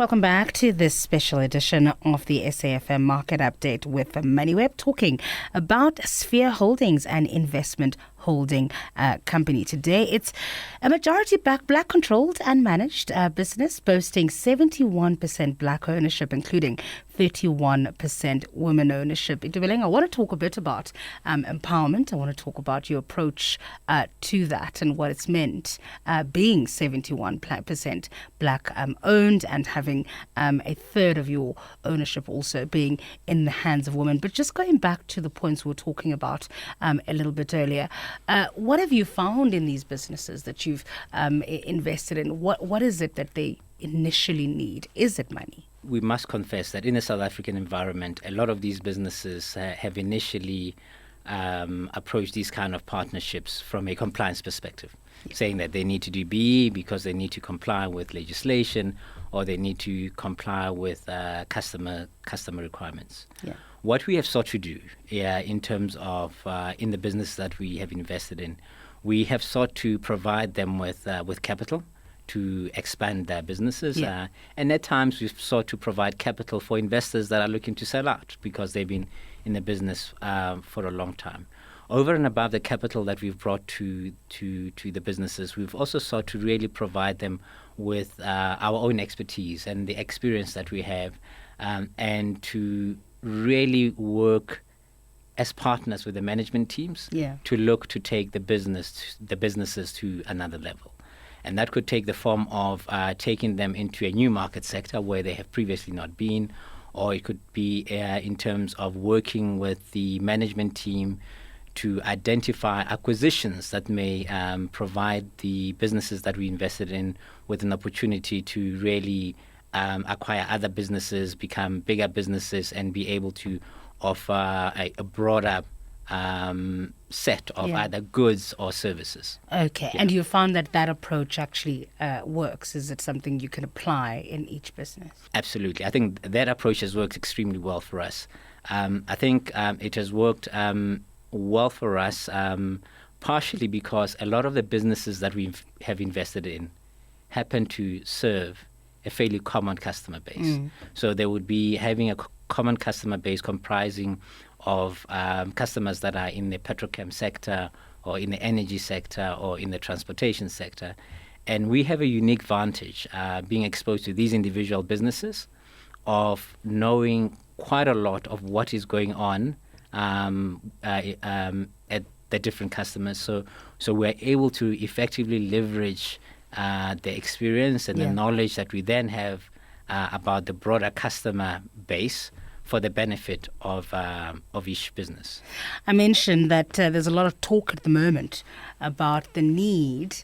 Welcome back to this special edition of the SAFM Market Update with MoneyWeb, talking about Sphere Holdings, an investment holding company. Today, it's a majority black controlled and managed business, boasting 71% black ownership, including 31% women ownership. Itumeleng, I want to talk a bit about empowerment. I want to talk about your approach to that and what it's meant being 71% black owned and having a third of your ownership also being in the hands of women. But just going back to the points we were talking about a little bit earlier, what have you found in these businesses that you've invested in? What is it that they initially need? Is it money? We must confess that in the South African environment, a lot of these businesses have initially approached these kind of partnerships from a compliance perspective, saying that they need to do BE because they need to comply with legislation or they need to comply with customer requirements. Yeah. What we have sought to do in terms of in the business that we have invested in, we have sought to provide them with capital to expand their businesses. Yeah. And at times we've sought to provide capital for investors that are looking to sell out because they've been in the business for a long time. Over and above the capital that we've brought to the businesses, we've also sought to really provide them with our own expertise and the experience that we have, and to really work as partners with the management teams to look to take the businesses to another level. And that could take the form of taking them into a new market sector where they have previously not been, or it could be in terms of working with the management team to identify acquisitions that may provide the businesses that we invested in with an opportunity to really acquire other businesses, become bigger businesses, and be able to offer a broader set of either goods or services. Okay, and you found that approach actually works? Is it something you can apply in each business? Absolutely. I think that approach has worked extremely well for us. I think it has worked well for us partially because a lot of the businesses that we have invested in happen to serve a fairly common customer base. So they would be having a common customer base comprising of customers that are in the petrochem sector or in the energy sector or in the transportation sector. And we have a unique advantage being exposed to these individual businesses of knowing quite a lot of what is going on at the different customers. So we're able to effectively leverage the experience and the knowledge that we then have about the broader customer base for the benefit of each business. I mentioned that there's a lot of talk at the moment about the need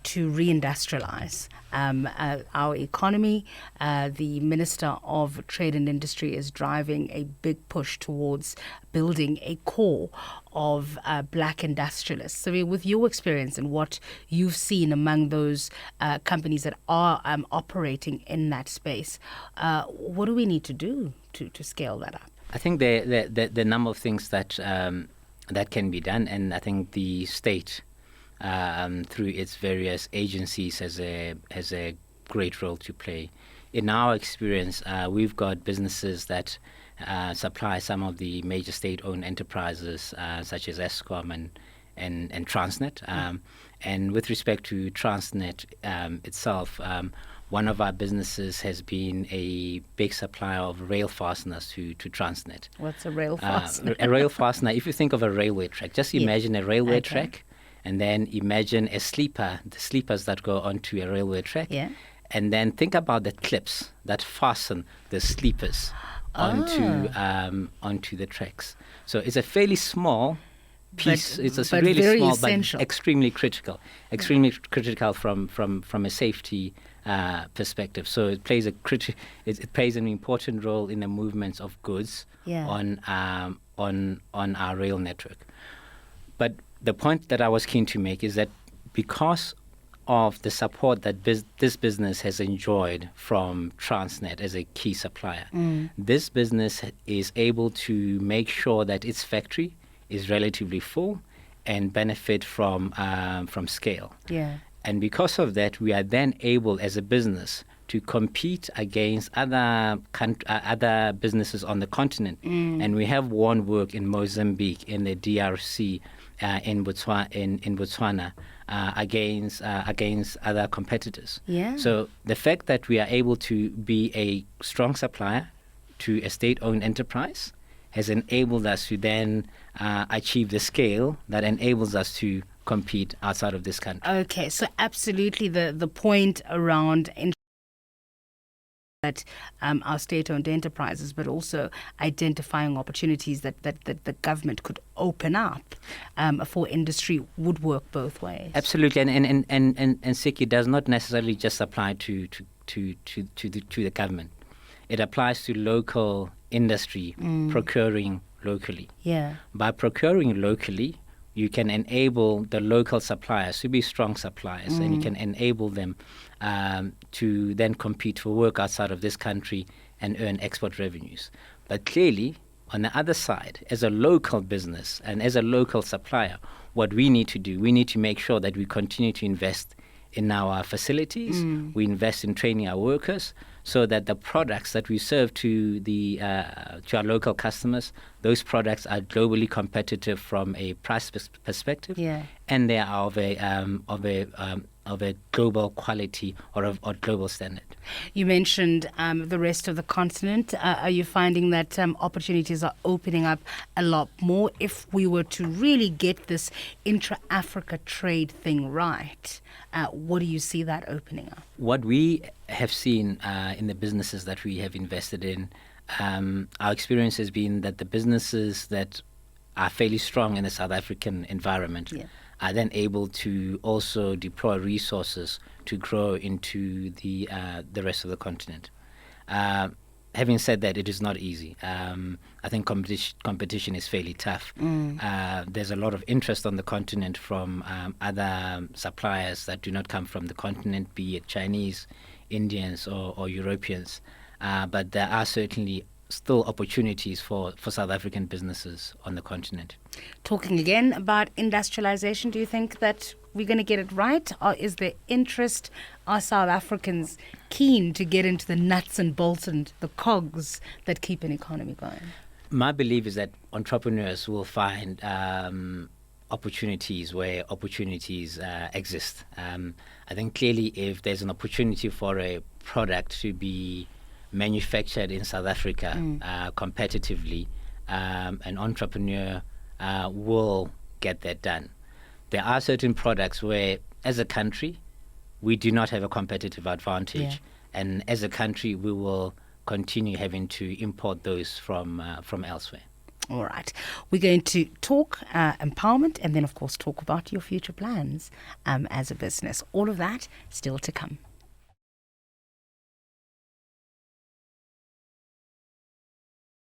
to reindustrialize our economy. The Minister of Trade and Industry is driving a big push towards building a core of black industrialists. So with your experience and what you've seen among those companies that are operating in that space, what do we need to do to scale that up? I think the number of things that that can be done, and I think the state through its various agencies has a great role to play. In our experience, we've got businesses that supply some of the major state-owned enterprises such as Eskom and Transnet. And with respect to Transnet itself, one of our businesses has been a big supplier of rail fasteners to Transnet. What's a rail fastener? A rail fastener, if you think of a railway track, just imagine a railway track, and then imagine a sleeper, the sleepers that go onto a railway track. Yeah. And then think about the clips that fasten the sleepers onto the tracks. So it's a fairly small piece. It's a really small, essential, but extremely critical. Extremely critical from a safety perspective. So it plays it plays an important role in the movements of goods on our rail network. But the point that I was keen to make is that because of the support that this business has enjoyed from Transnet as a key supplier, this business is able to make sure that its factory is relatively full and benefit from scale. Yeah. And because of that, we are then able as a business to compete against other businesses on the continent. And we have won work in Mozambique, in the DRC, in Botswana, against other competitors. Yeah. So the fact that we are able to be a strong supplier to a state-owned enterprise has enabled us to then achieve the scale that enables us to compete outside of this country. Okay, so absolutely the point around that our state-owned enterprises, but also identifying opportunities that the government could open up for industry would work both ways. Absolutely, and Siki does not necessarily just apply to the government. It applies to local industry procuring locally. Yeah. By procuring locally, you can enable the local suppliers to be strong suppliers, and you can enable them to then compete for work outside of this country and earn export revenues. But clearly, on the other side, as a local business and as a local supplier, what we need to do, we need to make sure that we continue to invest in our facilities, we invest in training our workers, so that the products that we serve to our local customers, those products are globally competitive from a price perspective, and they are of a global quality or global standard. You mentioned the rest of the continent. Are you finding that opportunities are opening up a lot more if we were to really get this intra-Africa trade thing right? What do you see that opening up? What we have seen in the businesses that we have invested in, our experience has been that the businesses that are fairly strong in the South African environment are then able to also deploy resources to grow into the rest of the continent. Having said that, it is not easy. I think competition is fairly tough. There's a lot of interest on the continent from other suppliers that do not come from the continent, be it Chinese, Indians, or Europeans. But there are certainly still opportunities for South African businesses on the continent. Talking again about industrialization, do you think that we're going to get it right? Or is there interest? Are South Africans keen to get into the nuts and bolts and the cogs that keep an economy going? My belief is that entrepreneurs will find opportunities where opportunities exist. I think clearly if there's an opportunity for a product to be manufactured in South Africa competitively, an entrepreneur will get that done. There are certain products where, as a country, we do not have a competitive advantage, and as a country, we will continue having to import those from elsewhere. All right. We're going to talk empowerment and then, of course, talk about your future plans as a business. All of that still to come.